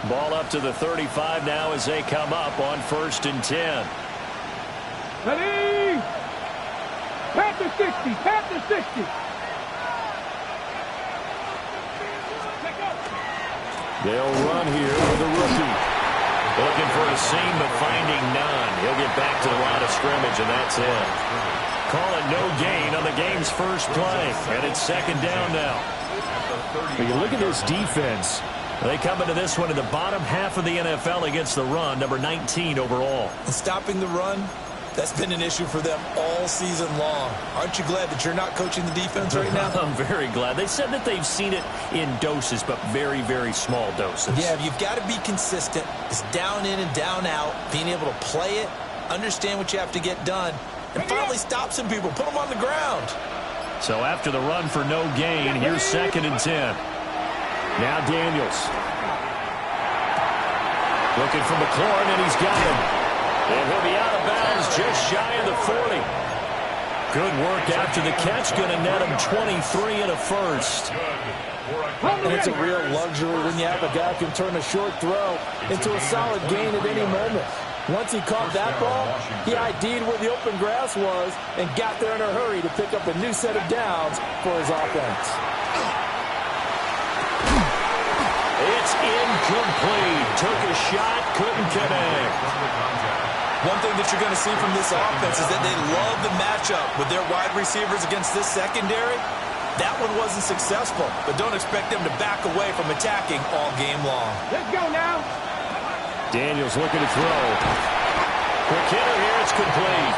Ball up to the 35 now as they come up on 1st and 10. Ready? Pat to 60. Pat to 60. They'll run here with a rookie. Looking for a seam, but finding none. He'll get back to the line of scrimmage, and that's it. Call it no gain on the game's first play, and it's 2nd down now. When you look at this defense, they come into this one in the bottom half of the NFL against the run, number 19 overall. And stopping the run, that's been an issue for them all season long. Aren't you glad that you're not coaching the defense right now? I'm very glad. They said that they've seen it in doses, but very, very small doses. Yeah, you've got to be consistent. It's down in and down out, being able to play it, understand what you have to get done, and finally stop some people, put them on the ground. So after the run for no gain, here's 2nd and 10. Now Daniels. Looking for McLaurin, and he's got him. And he'll be out of bounds just shy of the 40. Good work after the catch. Going to net him 23 and a first. And it's a real luxury when you have a guy who can turn a short throw into a solid gain at any moment. Once he caught that ball, he ID'd where the open grass was and got there in a hurry to pick up a new set of downs for his offense. It's incomplete. Took a shot, couldn't connect. One thing that you're going to see from this offense is that they love the matchup with their wide receivers against this secondary. That one wasn't successful, but don't expect them to back away from attacking all game long. Let's go now. Daniels looking to throw. Quick hitter here, it's complete.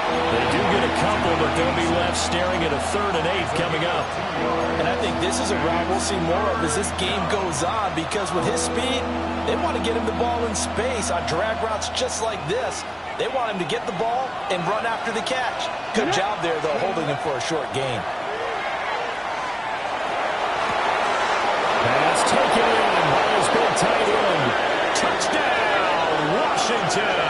They do get a couple, but they'll be left staring at a 3rd and 8 coming up. And I think this is a route we'll see more of as this game goes on, because with his speed, they want to get him the ball in space on drag routes just like this. They want him to get the ball and run after the catch. Good job there, though, holding him for a short gain. Pass taken in by his big tight end. Touchdown, Washington.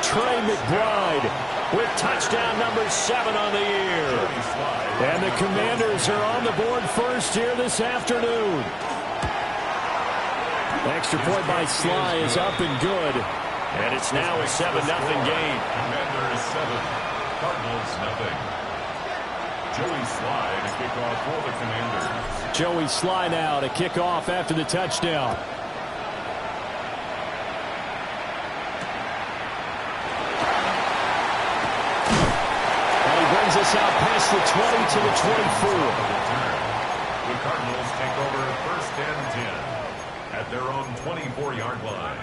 Trey McBride with touchdown number 7 on the year. And the Commanders are on the board first here this afternoon. Extra point by Sly is up and good. And it's now a 7-0 game. Commanders 7, Cardinals 0. Joey Sly to kick off for the Commanders. Joey Sly now to kick off after the touchdown. Us out past the 20 to the 24. The Cardinals take over 1st and 10 at their own 24-yard line.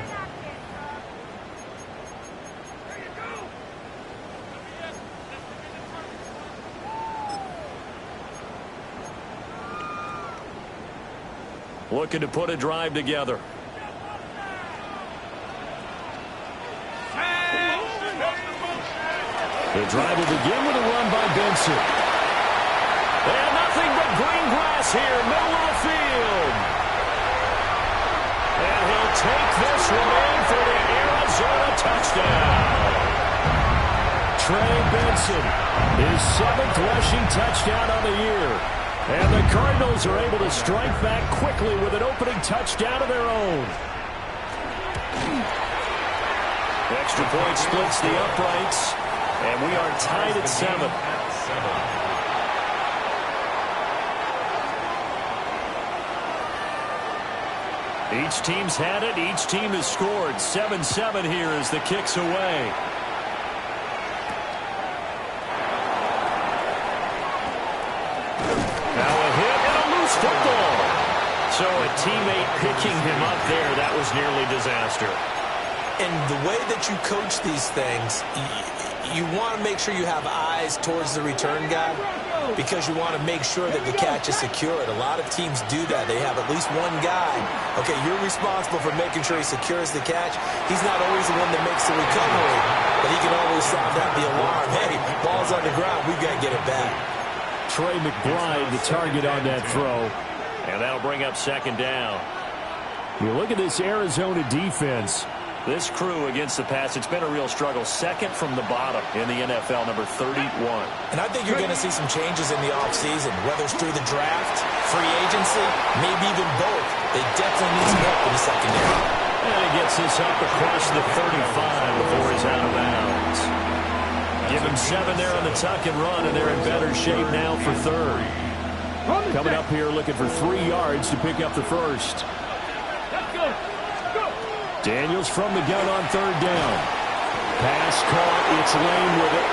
Looking to put a drive together. The drive will begin with a run by Benson. And nothing but green grass here, middle of the field. And he'll take this one in for the Arizona touchdown. Trey Benson, his 7th rushing touchdown on the year. And the Cardinals are able to strike back quickly with an opening touchdown of their own. Extra point splits the uprights. And we are tied at 7. Each team's had it. Each team has scored. 7-7 here as the kick's away. Now a hit and a loose football. So a teammate picking him up there. That was nearly disaster. And the way that you coach these things, you want to make sure you have eyes towards the return guy because you want to make sure that the catch is secured. A lot of teams do that. They have at least one guy. Okay, you're responsible for making sure he secures the catch. He's not always the one that makes the recovery, but he can always sound out the alarm. Hey, ball's on the ground. We've got to get it back. Trey McBride, the target on that throw. And that'll bring up 2nd down. You look at this Arizona defense. This crew against the pass, it's been a real struggle. 2nd from the bottom in the NFL, number 31. And I think you're going to see some changes in the offseason, whether it's through the draft, free agency, maybe even both. They definitely need some help in the secondary. And he gets this up across the 35 before he's out of bounds. Give him 7 there on the tuck and run, and they're in better shape now for third. Coming up here looking for 3 yards to pick up the first. Let's go. Go. Daniels from the gun on third down. Pass caught. It's Lane with it.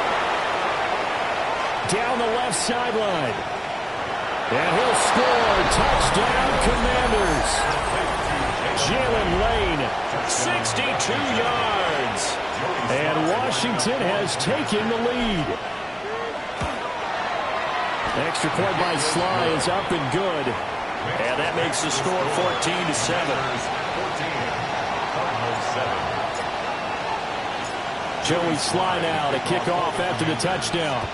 Down the left sideline. And he'll score. Touchdown, Commanders. Jalen Lane, 62 yards. And Washington has taken the lead. Extra point by Sly is up and good. And that makes the score 14-7. Joey Sly now to kick off after the touchdown.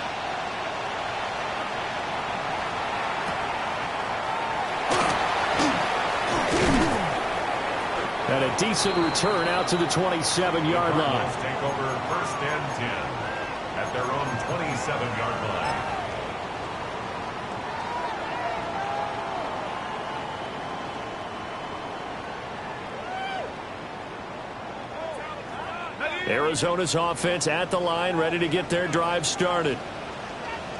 And a decent return out to the 27-yard line. Take over 1st and 10 at their own 27-yard line. Arizona's offense at the line, ready to get their drive started.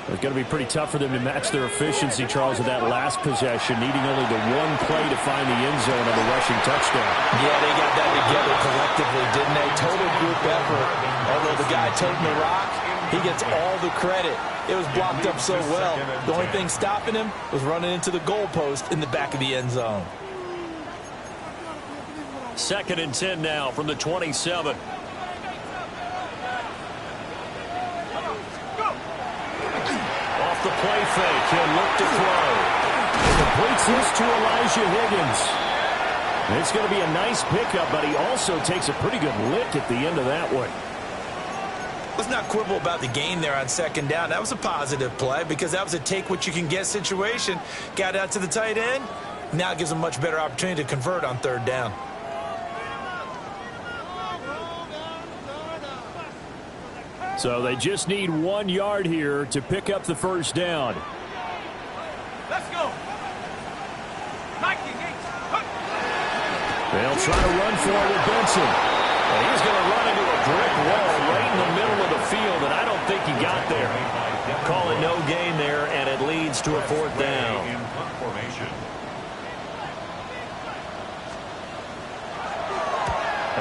It's going to be pretty tough for them to match their efficiency, Charles, with that last possession, needing only the one play to find the end zone on the rushing touchdown. Yeah, they got that together collectively, didn't they? Total group effort. Although the guy toting the rock, he gets all the credit. It was blocked up so well. The only thing stopping him was running into the goalpost in the back of the end zone. 2nd and 10 now from the 27. Off the play fake, he'll look to throw. Completes this to Elijah Higgins. It's going to be a nice pickup, but he also takes a pretty good lick at the end of that one. Let's not quibble about the gain there on 2nd down. That was a positive play because that was a take-what-you-can-get situation. Got out to the tight end. Now it gives him a much better opportunity to convert on 3rd down. So they just need 1 yard here to pick up the first down. Let's go. They'll try to run for it with Benson. Well, he's going to run into a brick wall right in the middle of the field, and I don't think he got there. Call it no gain there, and it leads to a 4th down.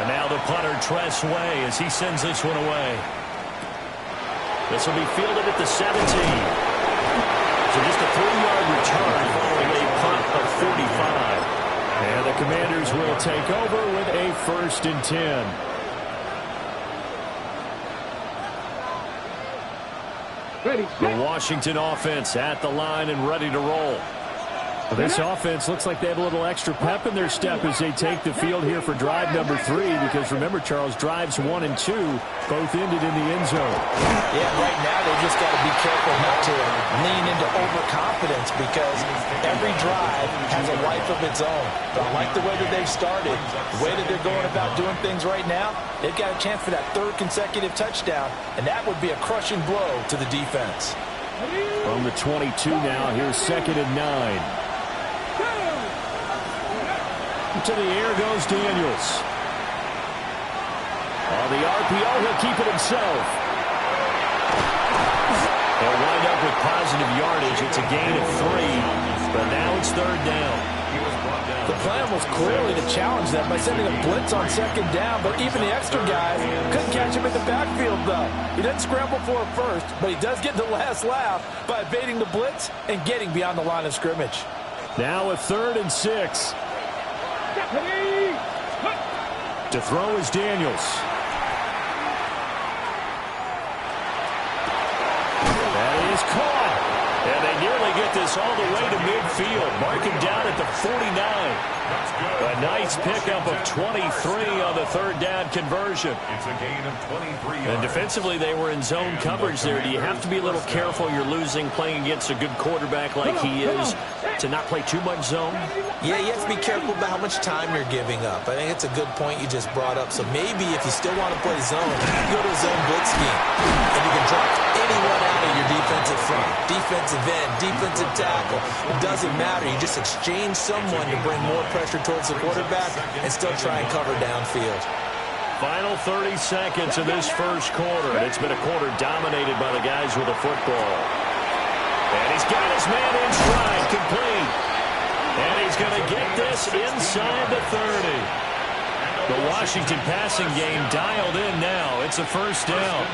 And now the punter, Tress Way, as he sends this one away. This will be fielded at the 17. So just a 3-yard return following a punt of 45. And the Commanders will take over with a 1st and 10. The Washington offense at the line and ready to roll. Well, this offense looks like they have a little extra pep in their step as they take the field here for drive number 3, because remember, Charles, drives 1 and 2 both ended in the end zone. Yeah, right now they just got to be careful not to lean into overconfidence, because every drive has a life of its own. But I like the way that they've started, the way that they're going about doing things right now. They've got a chance for that 3rd consecutive touchdown, and that would be a crushing blow to the defense. From the 22 now, here's 2nd and 9. To the air goes Daniels. On the RPO, he'll keep it himself. They'll wind up with positive yardage. It's a gain of 3, but now it's 3rd down. The plan was clearly to challenge them by sending a blitz on 2nd down, but even the extra guys couldn't catch him in the backfield, though. He didn't scramble for it first, but he does get the last laugh by evading the blitz and getting beyond the line of scrimmage. Now a 3rd and 6. To throw is Daniels. That is caught. And they nearly get this all the way to midfield. Marking down at the 49. A nice pickup of 23 on the 3rd down conversion. It's a gain of 23 yards. And defensively, they were in zone coverage there. Do you have to be a little careful? You're losing playing against a good quarterback like he is to not play too much zone? Yeah, you have to be careful about how much time you're giving up. I think it's a good point you just brought up. So maybe if you still want to play zone, you go to a zone blitz scheme. And you can drop anyone out of your defensive front. Defensive end, defensive tackle. It doesn't matter. You just exchange someone to bring more pressure towards the quarterback and still try and cover downfield. Final 30 seconds of this first quarter, and it's been a quarter dominated by the guys with the football. And he's got his man in stride, complete. And he's going to get this inside the 30. The Washington passing game dialed in now. It's a first down.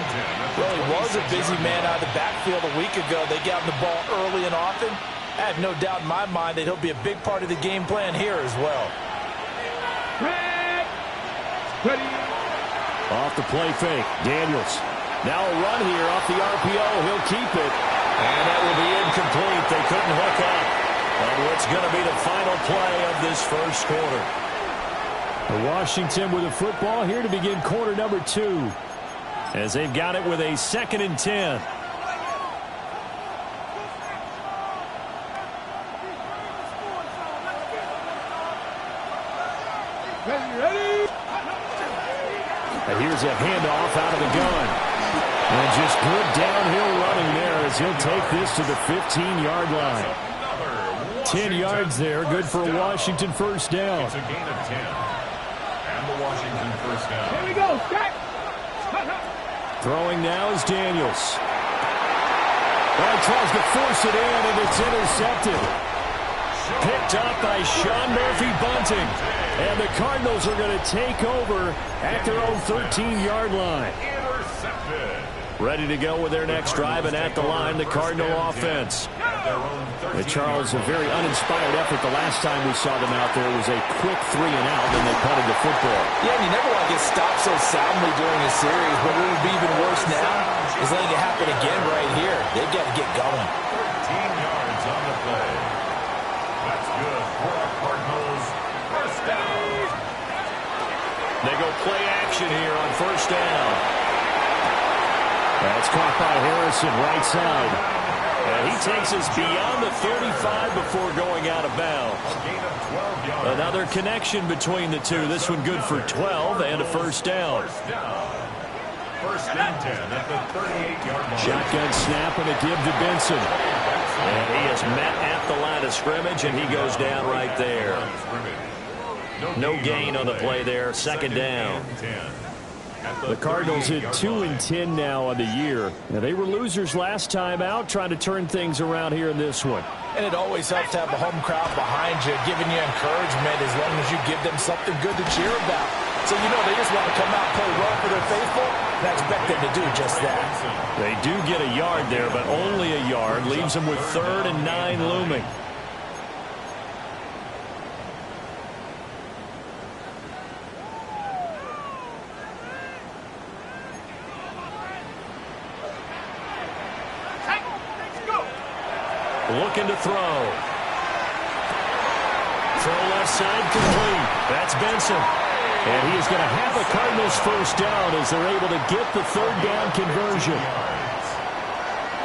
Well, he was a busy man out of the backfield a week ago. They got him the ball early and often. I have no doubt in my mind that he'll be a big part of the game plan here as well. Ready. Off the play fake, Daniels. Now a run here off the RPO. He'll keep it. And that will be incomplete. They couldn't hook up on what's going to be the final play of this first quarter. Washington with the football here to begin quarter number 2. As they've got it with a 2nd and 10. Ready. And here's a handoff out of the gun. And just good downhill running there as he'll take this to the 15-yard line. 10 yards there, good for a Washington first down. It's a gain of 10. And the Washington first down. Here we go. Stack. Throwing now is Daniels. Well, tries to force it in, and it's intercepted. Picked up by Sean Murphy-Bunting. And the Cardinals are going to take over at their own 13-yard line. Intercepted. Ready to go with their next drive, and at the line, the Cardinal offense. Charles, a very uninspired effort the last time we saw them out there. It was a quick 3 and out, then they punted the football. Yeah, and you never want to get stopped so soundly during a series, but what would be even worse now is letting it happen again right here. They've got to get going. 13 yards on the play. That's good for the Cardinals. First down. They go play action here on first down. That's caught by Harrison, right side. And he takes us beyond the 35 before going out of bounds. A gain of 12 yards. Another connection between the two. This one good for 12 and a first down. First down. First and 10 at the 38-yard line. Shotgun snap and a give to Benson. And he is met at the line of scrimmage, and he goes down right there. No gain on the play there. Second down. The Cardinals hit 2 and 10 now on the year. Now, they were losers last time out, trying to turn things around here in this one. And it always helps to have a home crowd behind you, giving you encouragement as long as you give them something good to cheer about. So, you know, they just want to come out and play well for their faithful, and I expect them to do just that. They do get a yard there, but only a yard. Leaves them with 3rd and 9 looming. Looking to throw. Throw left side complete. That's Benson. And he is going to have a Cardinals first down as they're able to get the 3rd down conversion.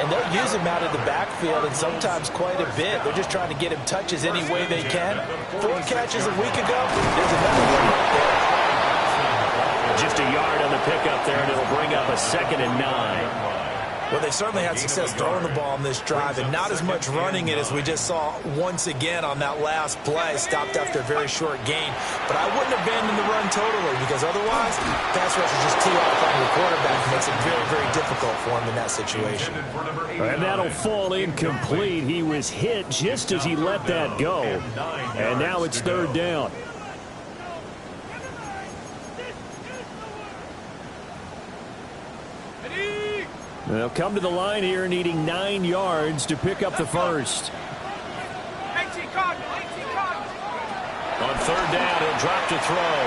And they'll use him out of the backfield, and sometimes quite a bit. They're just trying to get him touches any way they can. 4 catches a week ago. There's another one right there. Just a yard on the pickup there, and it'll bring up a 2nd and 9. Well, they certainly had success throwing the ball on this drive, and not as much running it as we just saw once again on that last play. Stopped after a very short gain. But I wouldn't abandon the run totally, because otherwise, pass rush is just too off on the quarterback. It makes it very, very difficult for him in that situation. And that'll fall incomplete. He was hit just as he let that go. And now it's 3rd down. They'll come to the line here needing 9 yards to pick up the first. On 3rd down, he'll drop to throw.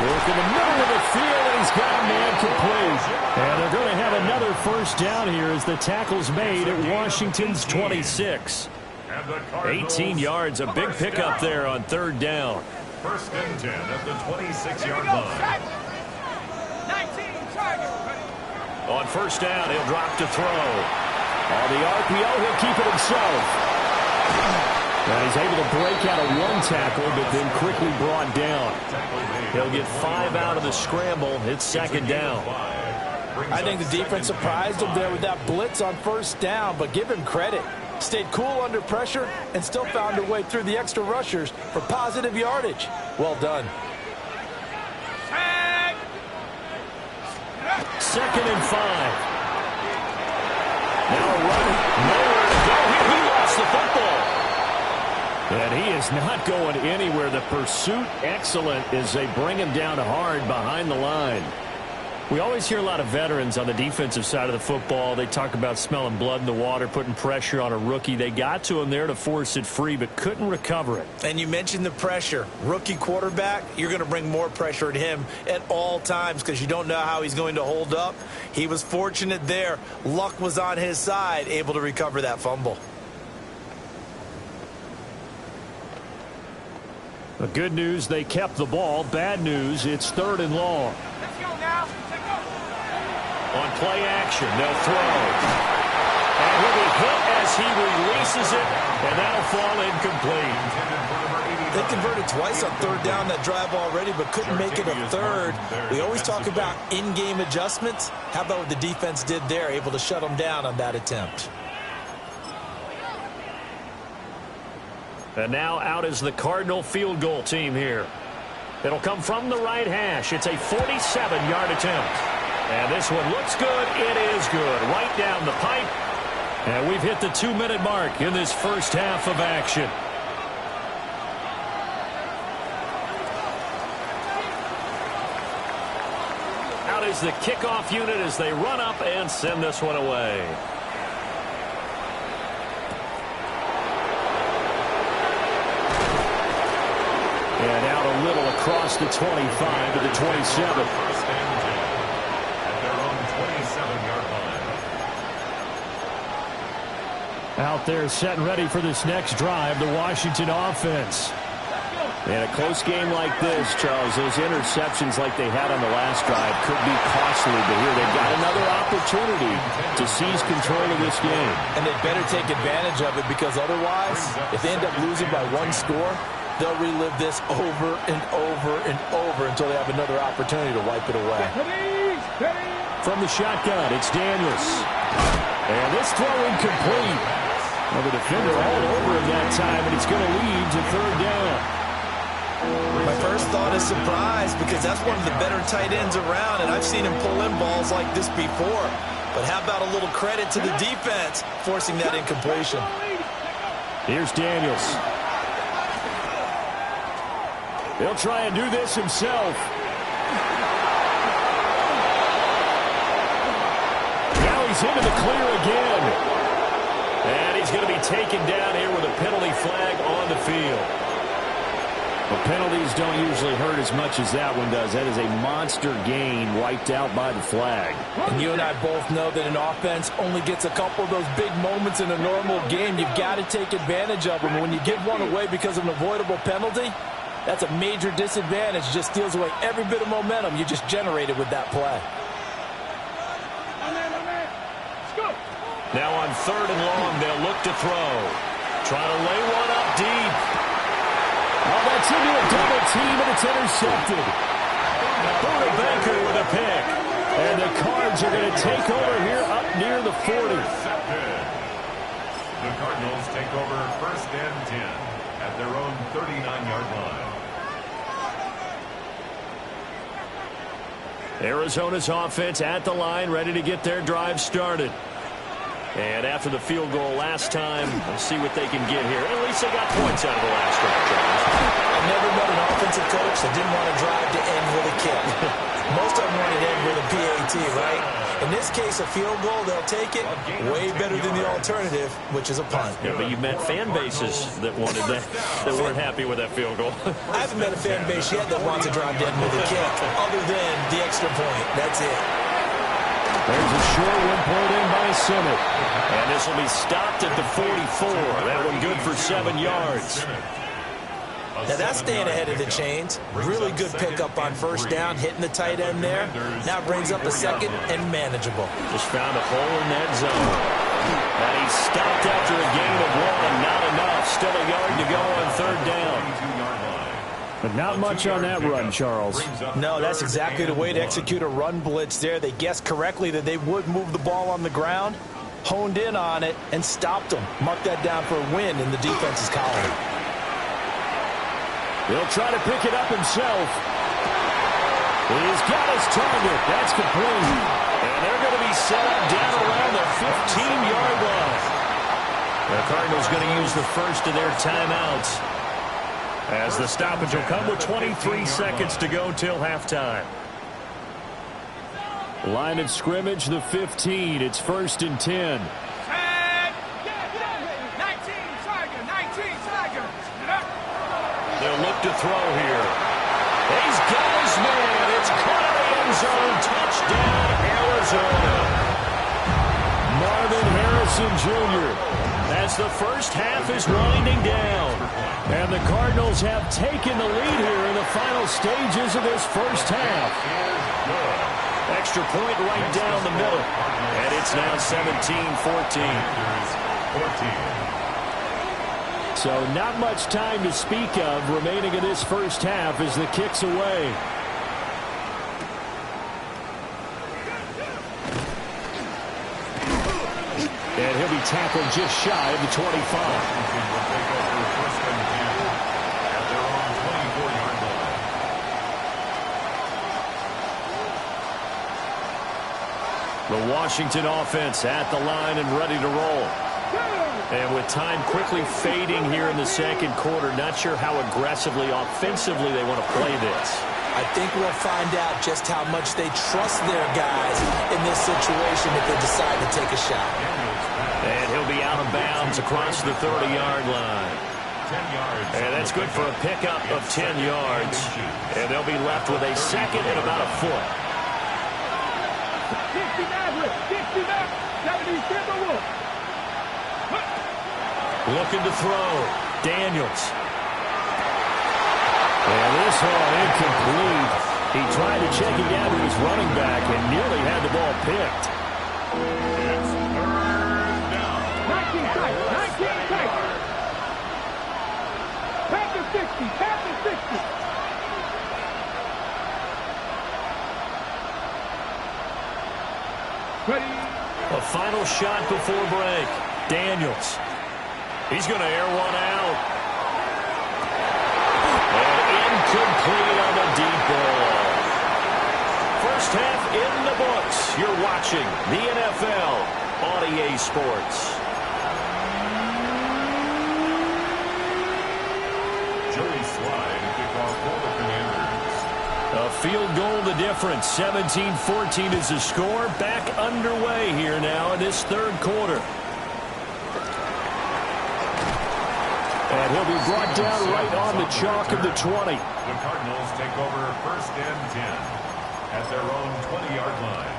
Work in the middle of the field, and he's got a man complete. And they're going to have another first down here as the tackle's made at Washington's 26. 18 yards, a big pickup there on 3rd down. First and 10 at the 26-yard line. 19 target. On first down, he'll drop to throw. On the RPO, he'll keep it himself. And he's able to break out of 1 tackle, but then quickly brought down. He'll get 5 out of the scramble. It's 2nd down. I think the defense surprised him there with that blitz on first down, but give him credit. Stayed cool under pressure and still found her way through the extra rushers for positive yardage. Well done. 2nd and 5. Now a run. Nowhere to go here. He lost the football. And he is not going anywhere. The pursuit excellent as they bring him down hard behind the line. We always hear a lot of veterans on the defensive side of the football. They talk about smelling blood in the water, putting pressure on a rookie. They got to him there to force it free, but couldn't recover it. And you mentioned the pressure. Rookie quarterback, you're going to bring more pressure at him at all times because you don't know how he's going to hold up. He was fortunate there. Luck was on his side, able to recover that fumble. The good news, they kept the ball. Bad news, it's 3rd and long. Let's go now. On play action, they'll throw. And he'll be hit as he releases it, and that'll fall incomplete. They converted twice on 3rd down that drive already, but couldn't make it a 3rd. We always talk about in-game adjustments. How about what the defense did there, able to shut them down on that attempt? And now out is the Cardinal field goal team here. It'll come from the right hash. It's a 47-yard attempt. And this one looks good. It is good. Right down the pipe. And we've hit the 2-minute mark in this first half of action. Out is the kickoff unit as they run up and send this one away. And out a little across the 25 to the 27. Out there set and ready for this next drive, the Washington offense. And a close game like this, Charles, those interceptions like they had on the last drive could be costly. But here they've got another opportunity to seize control of this game. And they better take advantage of it because otherwise, if they end up losing by 1 score, they'll relive this over and over and over until they have another opportunity to wipe it away. From the shotgun, it's Daniels. And this throw incomplete. Well, the defender all over him that time, and it's going to lead to 3rd down. My first thought is surprise because that's one of the better tight ends around, and I've seen him pull in balls like this before. But how about a little credit to the defense forcing that incompletion? Here's Daniels. He'll try and do this himself. Now he's into the clear again. And he's going to be taken down here with a penalty flag on the field. But penalties don't usually hurt as much as that one does. That is a monster gain wiped out by the flag. And you and I both know that an offense only gets a couple of those big moments in a normal game. You've got to take advantage of them. When you give one away because of an avoidable penalty, that's a major disadvantage. Just steals away every bit of momentum you just generated with that play. Now on 3rd and long, they'll look to throw. Try to lay one up deep. Oh, that's into a double team, and it's intercepted. Buda Baker with a pick. And the Cards are going to take over here up near the 40. The Cardinals take over 1st and 10 at their own 39-yard line. Arizona's offense at the line, ready to get their drive started. And after the field goal last time, we'll see what they can get here. At least they got points out of the last drive, Charles. I've never met an offensive coach that didn't want to drive to end with a kick. Most of them want to end with a PAT, right? In this case, a field goal, they'll take it. Way better than the alternative, which is a punt. Yeah, but you've met fan bases that wanted that weren't happy with that field goal. I haven't met a fan base yet that wants to drive to end with a kick, other than the extra point. That's it. There's a short one pulled in by Simmett. And this will be stopped at the 44. That one good for 7 yards. Now that's staying ahead of the chains. Really good pickup on 1st down, hitting the tight end there. Now brings up a 2nd and manageable. Just found a hole in that zone. And he's stopped after a gain of 1. Not enough. Still a yard to go on 3rd down. But not much on that run, Charles. No, that's exactly the way to execute a run blitz there. They guessed correctly that they would move the ball on the ground. honed in on it and stopped them. Mark that down for a win in the defense's column. He'll try to pick it up himself. He's got his target. That's complete. And they're going to be set up down around the 15-yard line. The Cardinals going to use the first of their timeouts, as the stoppage will come with 23 seconds to go till halftime. Line of scrimmage, the 15. It's 1st and 10. They'll look to throw here. He's got his man. It's caught in the end zone. Touchdown, Arizona. Marvin Harrison Jr. as the first half is winding down. And the Cardinals have taken the lead here in the final stages of this first half. Extra point right down the middle. And it's now 17-14. So not much time to speak of remaining in this first half as the kick's away. And he'll be tackled just shy of the 25. The Washington offense at the line and ready to roll. And with time quickly fading here in the second quarter, not sure how aggressively, offensively they want to play this. I think we'll find out just how much they trust their guys in this situation if they decide to take a shot. And he'll be out of bounds across the 30-yard line. And that's good for a pickup of 10 yards. And they'll be left with a second and about a foot. 69, Looking to throw. Daniels. And this one incomplete. He tried to check it down to his running back and nearly had the ball picked. It's 3rd down. 19 tight. Back to 60. Back to 60. Ready. A final shot before break. Daniels. He's going to air one out. And incomplete on the deep ball. First half in the books. You're watching the NFL on EA Sports. Joey Slide, kickoff for the Commanders. A field goal the difference. 17-14 is the score. Back underway here now in this third quarter. And he'll be brought down right on the chalk of the 20. The Cardinals take over 1st and 10 at their own 20-yard line.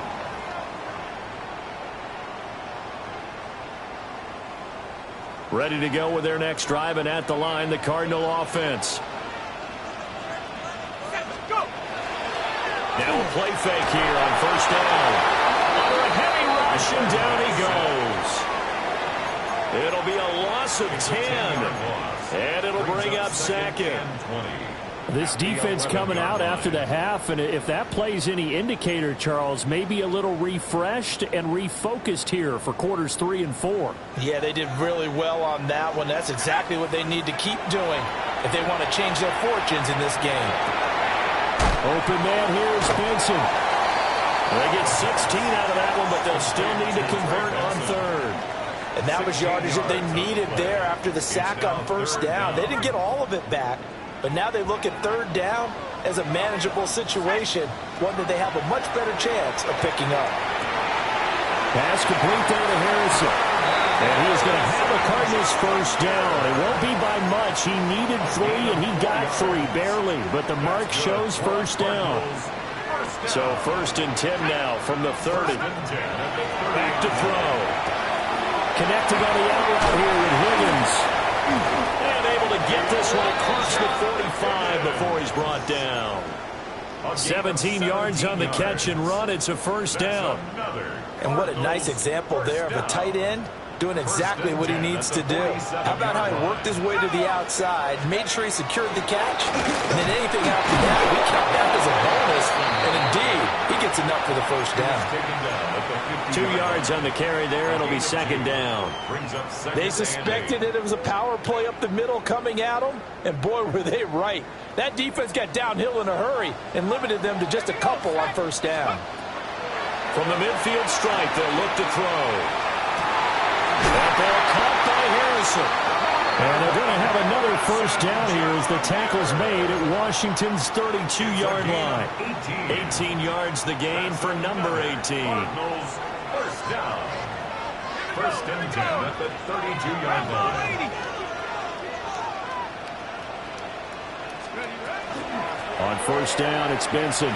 Ready to go with their next drive, and at the line, the Cardinal offense. Now a play fake here on 1st down. Under a heavy rush, and down he goes. It'll be a loss of 10, and it'll bring up second. This defense coming out after the half, and if that plays any indicator, Charles, maybe a little refreshed and refocused here for quarters 3 and 4. Yeah, they did really well on that one. That's exactly what they need to keep doing if they want to change their fortunes in this game. Open man here is Benson. They get 16 out of that one, but they'll still need to convert on third. And that was yardage that they needed there after the sack on 1st down. They didn't get all of it back, but now they look at 3rd down as a manageable situation, one that they have a much better chance of picking up. Pass complete there to Harrison. And he is going to have a Cardinals 1st down. It won't be by much. He needed 3, and he got 3, barely. But the mark shows 1st down. So 1st and 10 now from the 30. Back to throw. Connecting on the out route here with Higgins. And able to get this one across the 45 before he's brought down. 17 yards on the catch and run. It's a 1st down. And what a nice example there of a tight end doing exactly what he needs to do. How about how he worked his way to the outside, made sure he secured the catch, and then anything after that, we count that as a bonus. And indeed, he It's enough for the first down. 2 yards on the carry there. It'll be second down. They suspected that it was a power play up the middle coming at them, and boy, were they right. That defense got downhill in a hurry and limited them to just a couple on first down. From the midfield stripe, they'll look to throw. That ball caught by Harrison. And they're going to have another first down here as the tackle's made at Washington's 32-yard line. 18 yards the gain for number 18. First down. First and 10 at the 32-yard line. On first down, it's Benson.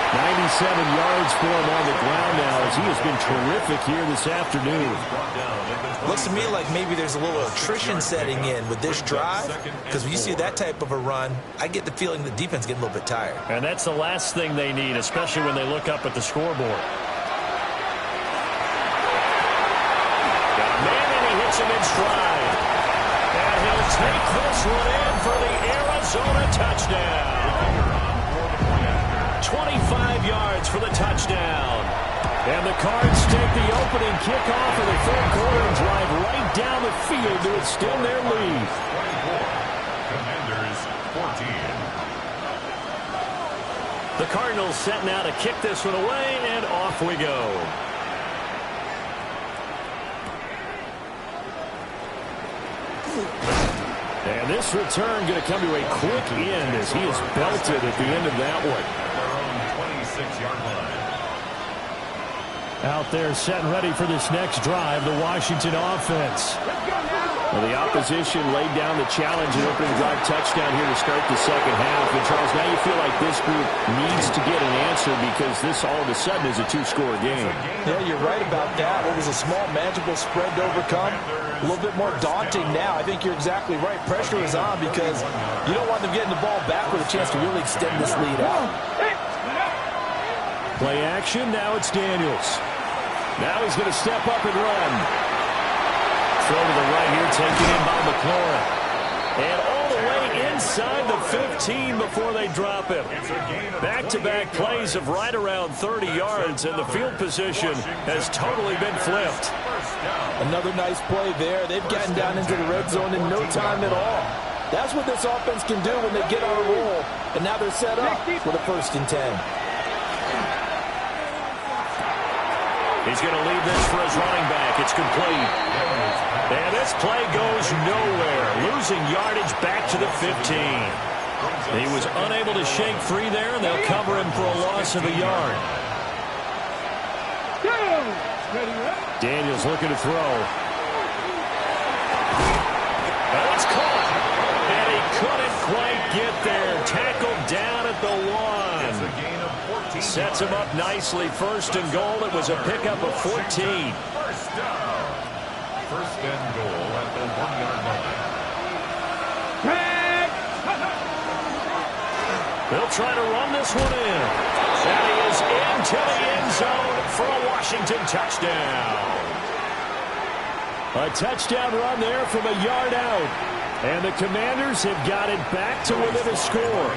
97 yards for him on the ground now as he has been terrific here this afternoon. Looks to me like maybe there's a little attrition setting in with this drive, because when you see that type of a run, I get the feeling the defense is getting a little bit tired. And that's the last thing they need, especially when they look up at the scoreboard. Got a man and he hits him in stride. And he'll take this one in for the Arizona touchdown. 25 yards for the touchdown. And the Cards take the opening kickoff of the third quarter and drive right down the field to extend their lead. 24. Commanders 14. The Cardinals set now to kick this one away, and off we go. And this return going to come to a quick end as he is belted at the end of that one. Their own 26-yard line. Out there set and ready for this next drive, the Washington offense. Well, the opposition laid down the challenge and opening drive touchdown here to start the second half. And, Charles, now you feel like this group needs to get an answer because this all of a sudden is a two-score game. Yeah, you're right about that. It was a small, manageable spread to overcome. A little bit more daunting now. I think you're exactly right. Pressure is on because you don't want them getting the ball back with a chance to really extend this lead out. Play action. Now it's Daniels. Now he's going to step up and run. Throw to the right here, taken in by McLaurin. And all the way inside the 15 before they drop him. Back-to-back plays of right around 30 yards, and the field position has totally been flipped. Another nice play there. They've gotten down into the red zone in no time at all. That's what this offense can do when they get on a roll. And now they're set up for the 1st and 10. He's going to leave this for his running back. It's complete. And this play goes nowhere. Losing yardage back to the 15. He was unable to shake free there, and they'll cover him for a loss of a yard. Daniels looking to throw. And it's caught. And he couldn't quite get there. Tackled down at the 1. Sets him up nicely. 1st and goal. It was a pickup of 14. First down. 1st and goal at the 1-yard line. They'll try to run this one in. And he is into the end zone for a Washington touchdown. A touchdown run there from a yard out. And the Commanders have got it back to within a score.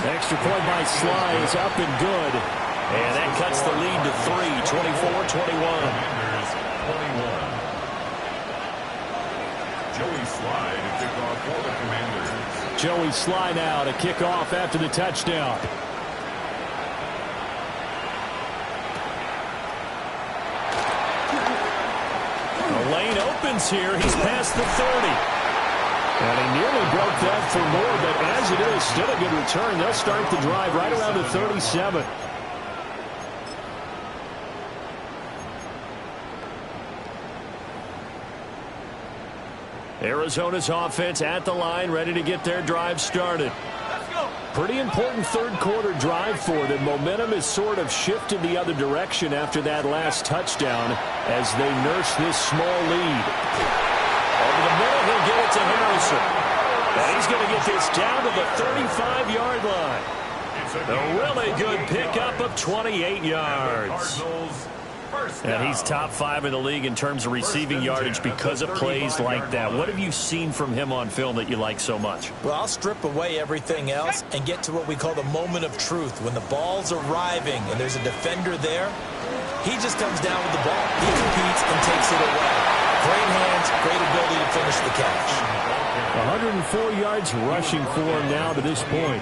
Extra point by Sly is up and good. And that cuts the lead to 3, 24-21. Joey Sly to kick off for the Commanders. Joey Sly now to kick off after the touchdown. The lane opens here. He's past the 30. And he nearly broke that for more, but as it is, still a good return. They'll start the drive right around the 37. Arizona's offense at the line, ready to get their drive started. Pretty important third quarter drive for them. Momentum has sort of shifted the other direction after that last touchdown as they nurse this small lead. Over the middle, he'll get it to Harrison. And he's going to get this down to the 35-yard line. A really good pickup of 28 yards. And he's top 5 in the league in terms of receiving yardage because of plays like that. What have you seen from him on film that you like so much? Well, I'll strip away everything else and get to what we call the moment of truth. When the ball's arriving and there's a defender there, he just comes down with the ball. He competes and takes it away. Great hands, great ability to finish the catch. 104 yards rushing for him now to this point.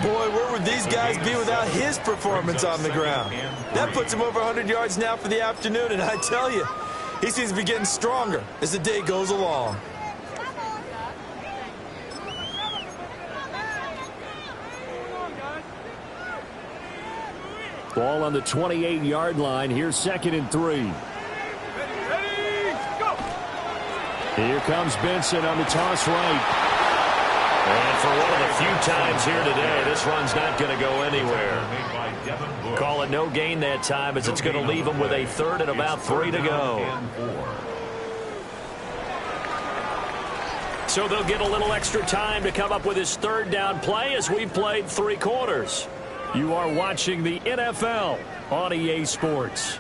Boy, where would these guys be without his performance on the ground? That puts him over 100 yards now for the afternoon, and I tell you, he seems to be getting stronger as the day goes along. Ball on the 28-yard line. Here's 2nd and 3. Ready, go! Here comes Benson on the toss right. And for one of the few times here today, this run's not going to go anywhere. Call it no gain that time, as it's going to leave him with a 3rd and about 3 to go. So they'll get a little extra time to come up with his 3rd down play as we played 3 quarters. You are watching the NFL on EA Sports.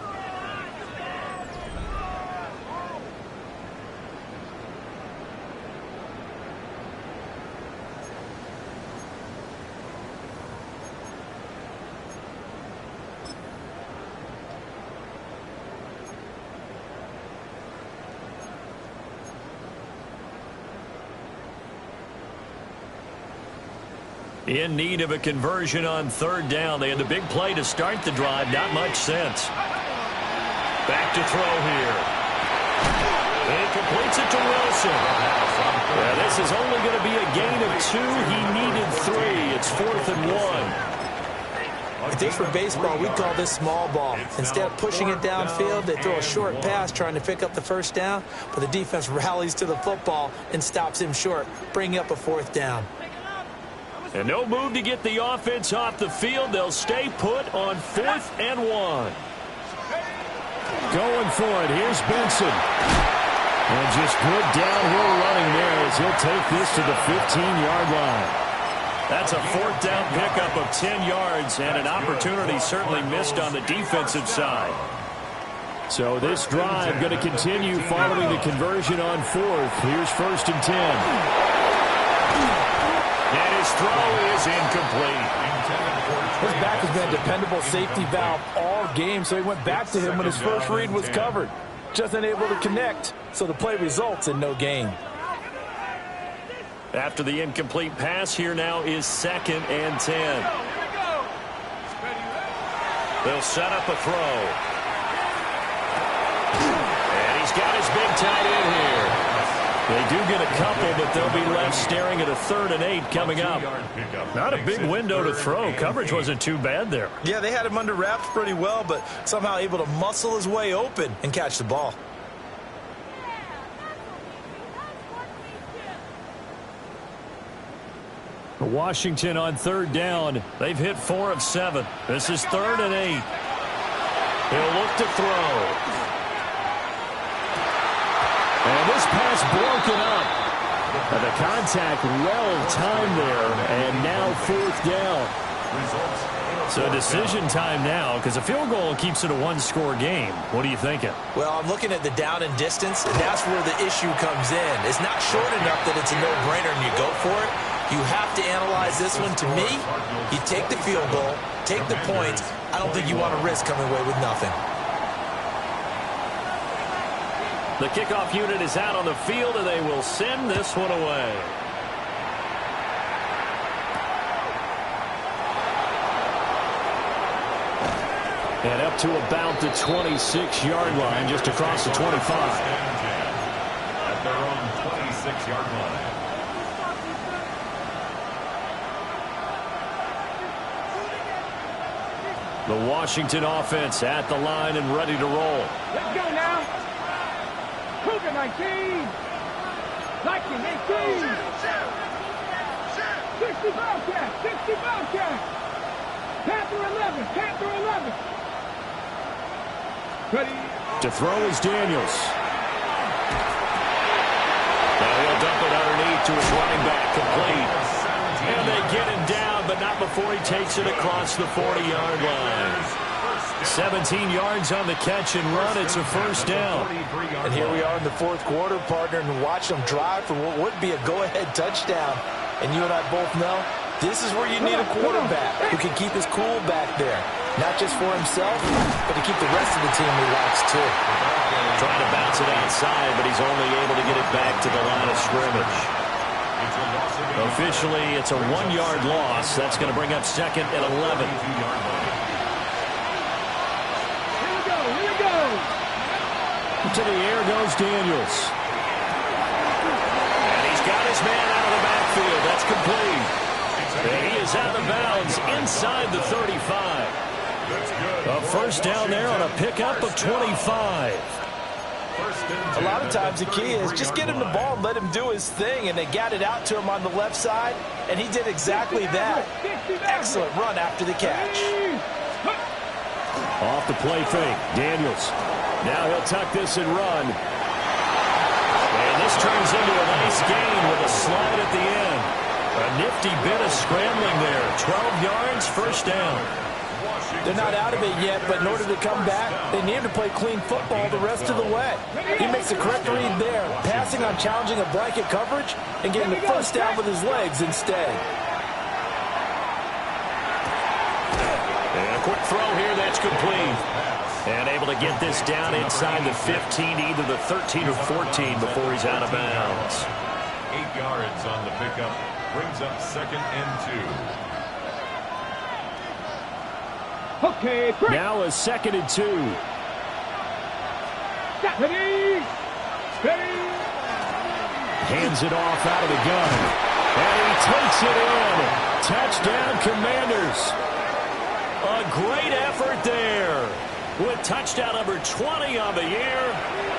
In need of a conversion on 3rd down. They had the big play to start the drive. Not much sense. Back to throw here. And completes it to Wilson. Yeah, this is only going to be a gain of 2. He needed 3. It's 4th and 1. If this were baseball, we'd call this small ball. Instead of pushing it downfield, they throw a short pass trying to pick up the 1st down, but the defense rallies to the football and stops him short, bringing up a 4th down. And no move to get the offense off the field. They'll stay put on 4th and 1. Going for it. Here's Benson. And just good downhill running there as he'll take this to the 15-yard line. That's a 4th down pickup of 10 yards and an opportunity certainly missed on the defensive side. So this drive going to continue following the conversion on 4th. Here's 1st and 10. And his throw is incomplete. His back has been a dependable safety valve all game, so he went back to him when his first read was covered. Just unable to connect, so the play results in no gain. After the incomplete pass, here now is 2nd and 10. They'll set up a throw. And he's got his big tight end here. They do get a couple, but they'll be left staring at a 3rd and 8 coming up. Not a big window to throw. Coverage wasn't too bad there. Yeah, they had him under wraps pretty well, but somehow able to muscle his way open and catch the ball. Washington on 3rd down. They've hit 4 of 7. This is 3rd and 8. He'll look to throw. And this pass broken up. And the contact well timed there. And now 4th down. So decision time now, because a field goal keeps it a 1-score game. What are you thinking? Well, I'm looking at the down and distance, and that's where the issue comes in. It's not short enough that it's a no-brainer and you go for it. You have to analyze this one. To me, you take the field goal, take the points. I don't think you want to risk coming away with nothing. The kickoff unit is out on the field, and they will send this one away. And up to about the 26-yard line, just across the 25. At their own 26-yard line. The Washington offense at the line and ready to roll. Let's go now. Cougar 19. Viking 18. 60 Bobcat. 60 Bobcat. Panther 11. Panther 11. Ready. To throw is Daniels. Now he'll dump it underneath to his running back, complete. And they get him down, but not before he takes it across the 40-yard line. 17 yards on the catch and run. It's a first down. And here we are in the fourth quarter, partner, and watch them drive for what would be a go-ahead touchdown. And you and I both know this is where you need a quarterback who can keep his cool back there. Not just for himself, but to keep the rest of the team relaxed, too. Trying to bounce it outside, but he's only able to get it back to the line of scrimmage. Officially, it's a 1-yard loss. That's going to bring up second and 11. To the air goes Daniels. And he's got his man out of the backfield. That's complete. And he is out of bounds inside the 35. A first down there on a pickup of 25. A lot of times the key is just get him the ball and let him do his thing, and they got it out to him on the left side, and he did exactly that. Excellent run after the catch. Off the play fake, Daniels. Now he'll tuck this and run. And this turns into a nice gain with a slide at the end. A nifty bit of scrambling there. 12 yards, first down. They're not out of it yet, but in order to come back, they need to play clean football the rest of the way. He makes the correct read there, passing on challenging a blanket coverage and getting the first down with his legs instead. And a quick throw here, that's complete. And able to get this down inside the 15, either the 13 or 14 before he's out of bounds. 8 yards on the pickup, brings up second and 2. Okay, break. Now a second and 2. Ready, steady. Hands it off out of the gun. And he takes it in. Touchdown, Commanders. A great effort there. With touchdown number 20 on the year.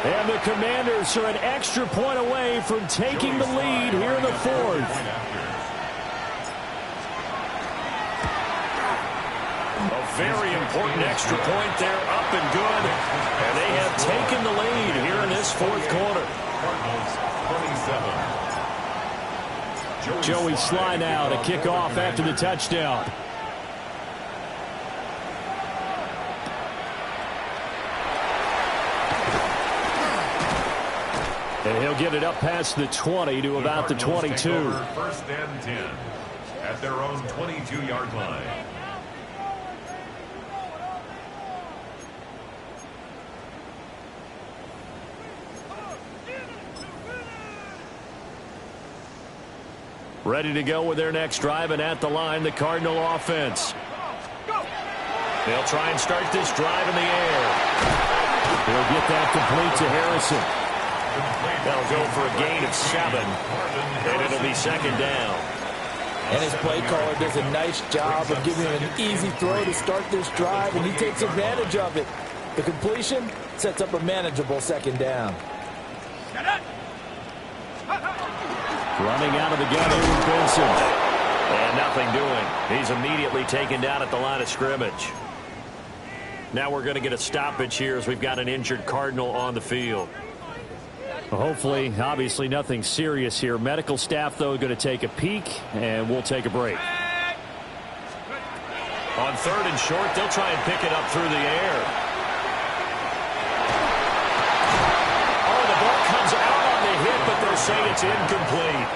And the Commanders are an extra point away from taking the lead here in the fourth. A very important extra point there, up and good. And they have taken the lead here in this fourth quarter. Joey Sly now to kick off after the touchdown. And he'll get it up past the 20 to about the 22. First and 10 at their own 22-yard line. Ready to go with their next drive, and at the line, the Cardinal offense. They'll try and start this drive in the air. They'll get that complete to Harrison. They'll go for a gain of 7, and it'll be second down. And his play caller does a nice job of giving him an easy throw to start this drive, and he takes advantage of it. The completion sets up a manageable second down. Running out of the gun here with Benson. And nothing doing. He's immediately taken down at the line of scrimmage. Now we're going to get a stoppage here as we've got an injured Cardinal on the field. Hopefully, obviously nothing serious here. Medical staff, though, going to take a peek, and we'll take a break. On third and short, they'll try and pick it up through the air. Oh, the ball comes out on the hit, but they'll say it's incomplete.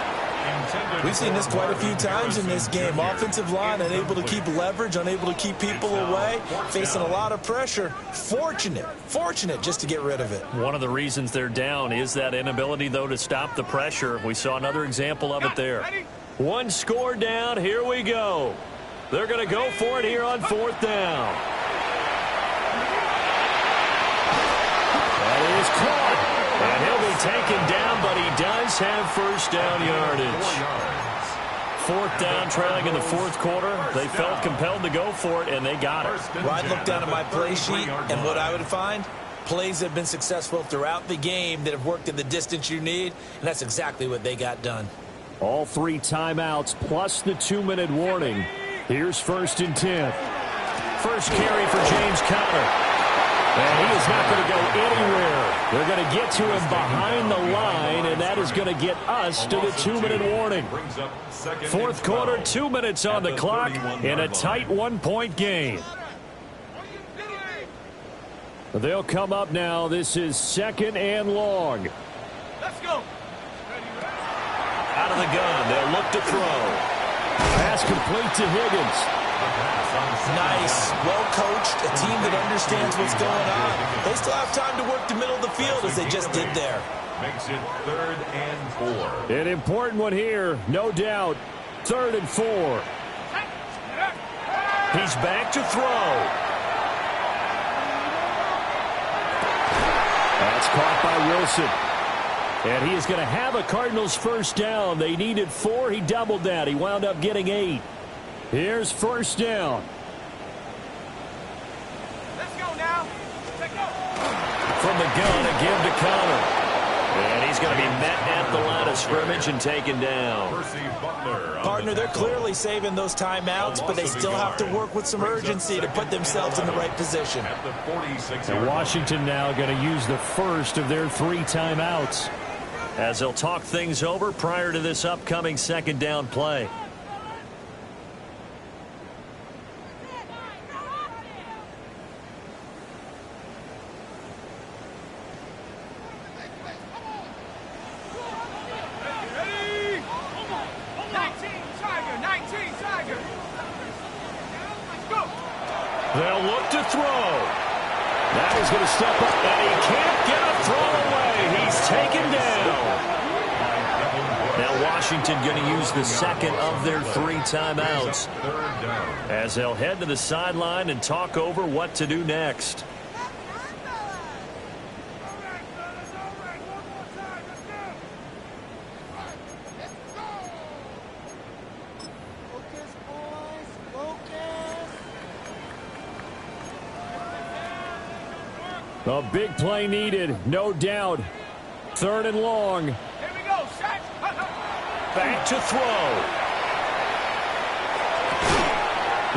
We've seen this quite a few times in this game. Offensive line unable to keep leverage, unable to keep people away, facing a lot of pressure. Fortunate just to get rid of it. One of the reasons they're down is that inability, though, to stop the pressure. We saw another example of it there. One score down. Here we go. They're going to go for it here on fourth down. That is caught. And he'll be taken down, but he does have first down yardage. Fourth down, trailing in the fourth quarter. They felt compelled to go for it, and they got it. Well, I'd look down at my play sheet, and what I would find, plays that have been successful throughout the game that have worked in the distance you need, and that's exactly what they got done. All 3 timeouts plus the 2-minute warning. Here's first and 10. First carry for James Conner. And he is not going to go anywhere. They're going to get to him behind the line, and that is going to get us to the 2-minute warning. Fourth quarter, 2 minutes on the clock, in a tight 1-point game. They'll come up now. This is 2nd and long. Let's go. Out of the gun, they'll look to throw. Pass complete to Higgins. Nice. Well coached. A team that understands what's going on. They still have time to work the middle of the field as they just did there. Makes it 3rd and 4. An important one here, no doubt. 3rd and 4. He's back to throw. That's caught by Wilson. And he is going to have a Cardinals first down. They needed 4. He doubled that. He wound up getting 8. Here's first down. Let's go now. Let's go. From the gun, a give to Connor. And he's going to be met at the line of scrimmage and taken down. Partner, they're clearly saving those timeouts, but they still have to work with some urgency to put themselves in the right position. And Washington now going to use the first of their 3 timeouts, as they'll talk things over prior to this upcoming 2nd down play. They'll look to throw. Now he's going to step up. And he can't get a throw away. He's taken down. Now Washington going to use the 2nd of their 3 timeouts, as they'll head to the sideline and talk over what to do next. A big play needed, no doubt. 3rd and long. Here we go, Shaq. Back to throw.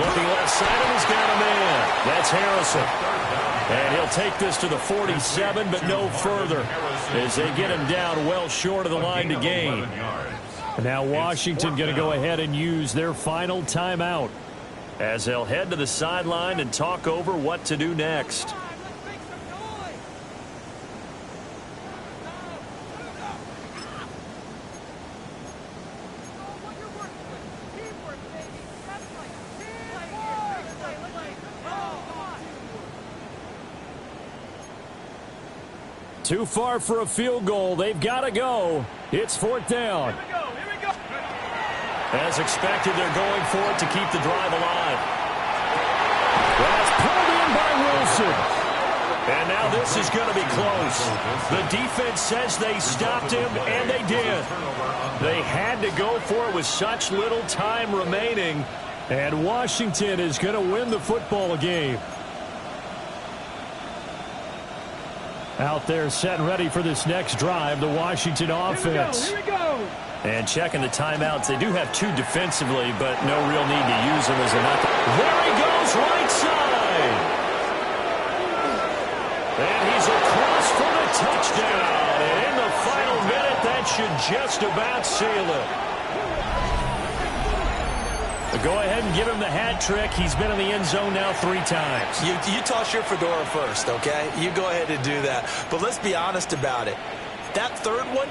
Looking left side, and he's got a man. That's Harrison. And he'll take this to the 47, but no further, as they get him down well short of the line to gain. And now Washington going to go ahead and use their final timeout, as they'll head to the sideline and talk over what to do next. Too far for a field goal. They've got to go. It's 4th down. Here we go. As expected, they're going for it to keep the drive alive. That's pulled in by Wilson. And now this is going to be close. The defense says they stopped him, and they did. They had to go for it with such little time remaining. And Washington is going to win the football game. Out there set and ready for this next drive, the Washington offense. Here we go. And checking the timeouts, they do have 2 defensively, but no real need to use them as a knock. There he goes, right side. And he's across for the touchdown. And in the final minute, that should just about seal it. Go ahead and give him the hat trick. He's been in the end zone now 3 times. You toss your fedora first, okay? You go ahead and do that. But let's be honest about it. That 3rd one,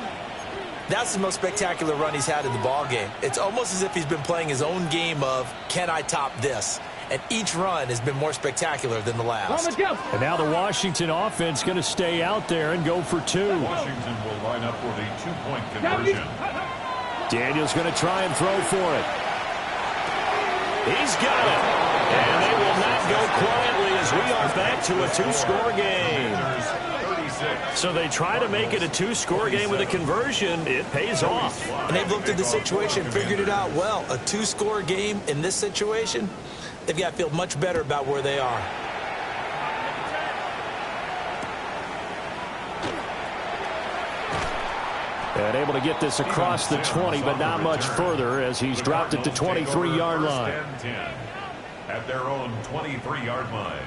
that's the most spectacular run he's had in the ballgame. It's almost as if he's been playing his own game of, can I top this? And each run has been more spectacular than the last. And now the Washington offense going to stay out there and go for 2. Washington will line up for the 2-point conversion. Daniel's going to try and throw for it. He's got it. And they will not go quietly as we are back to a 2-score game. So they try to make it a 2-score game with a conversion. It pays off. And they've looked at the situation, figured it out well. A 2-score game in this situation, they've got to feel much better about where they are. And able to get this across the 20, but not much further as he's dropped it to 23-yard line. At their own 23-yard line.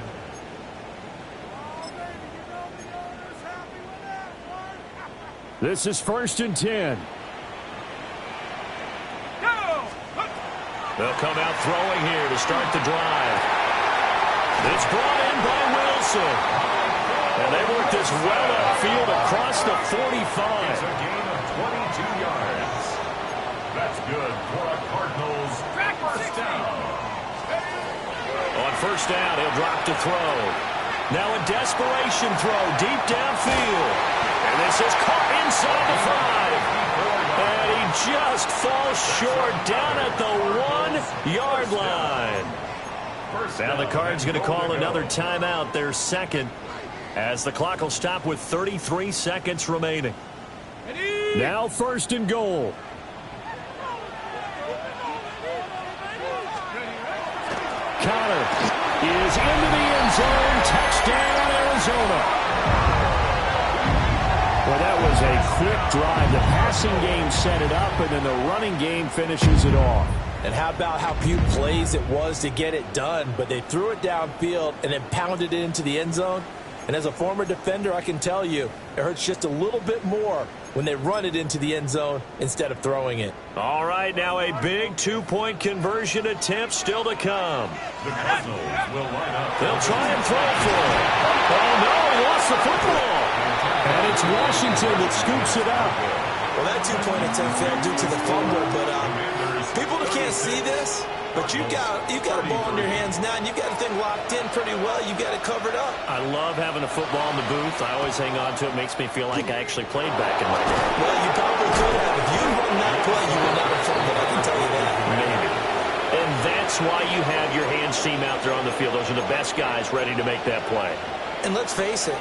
This is 1st and 10. They'll come out throwing here to start the drive. It's brought in by Wilson. And they work this well upfield across the 45. It's a gain of 22 yards. That's good for a Cardinals first down. On first down, he'll drop to throw. Now a desperation throw deep downfield. And this is caught inside the 5. And he just falls short down at the 1-yard line. Now the Cards going to call another timeout, their second, as the clock will stop with 33 seconds remaining. Now first and goal. Connor is into the end zone. Touchdown, Arizona. Well, that was a quick drive. The passing game set it up, and then the running game finishes it off. And how about how few plays it was to get it done, but they threw it downfield and then pounded it into the end zone. And as a former defender, I can tell you, it hurts just a little bit more when they run it into the end zone instead of throwing it. All right, now a big two-point conversion attempt still to come. The Cardinals will line up. They'll try and throw for it. Oh, no, he lost the football. And it's Washington that scoops it up. Well, that two-point attempt failed due to the fumble, but people that can't see this, but you've got a ball in your hands now, and you've got the thing locked in pretty well. You've got it covered up. I love having a football in the booth. I always hang on to it. It makes me feel like I actually played back in my day. Well, you probably could have. If you run that play, you would not have fumbled, I can tell you that. Maybe. And that's why you have your hands team out there on the field. Those are the best guys ready to make that play. And let's face it,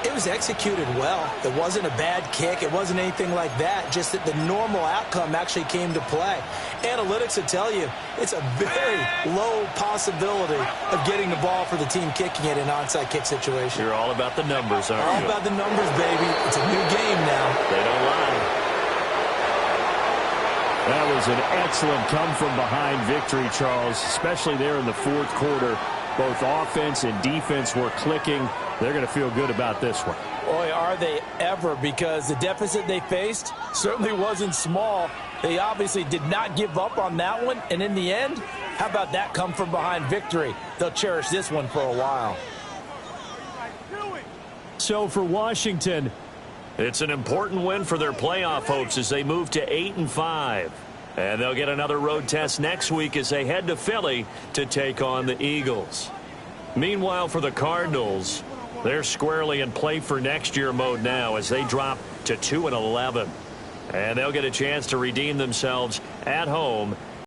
it was executed well. It wasn't a bad kick. It wasn't anything like that. Just that the normal outcome actually came to play. Analytics will tell you it's a very low possibility of getting the ball for the team kicking it in an onside kick situation. You're all about the numbers, aren't you? All about the numbers, baby. It's a new game now. They don't lie. That was an excellent come-from-behind victory, Charles, especially there in the fourth quarter. Both offense and defense were clicking. They're going to feel good about this one. Boy, are they ever, because the deficit they faced certainly wasn't small. They obviously did not give up on that one, and in the end, how about that come-from-behind victory? They'll cherish this one for a while. So for Washington, it's an important win for their playoff hopes as they move to 8-5. And they'll get another road test next week as they head to Philly to take on the Eagles. Meanwhile, for the Cardinals, they're squarely in play for next year mode now as they drop to 2-11. And they'll get a chance to redeem themselves at home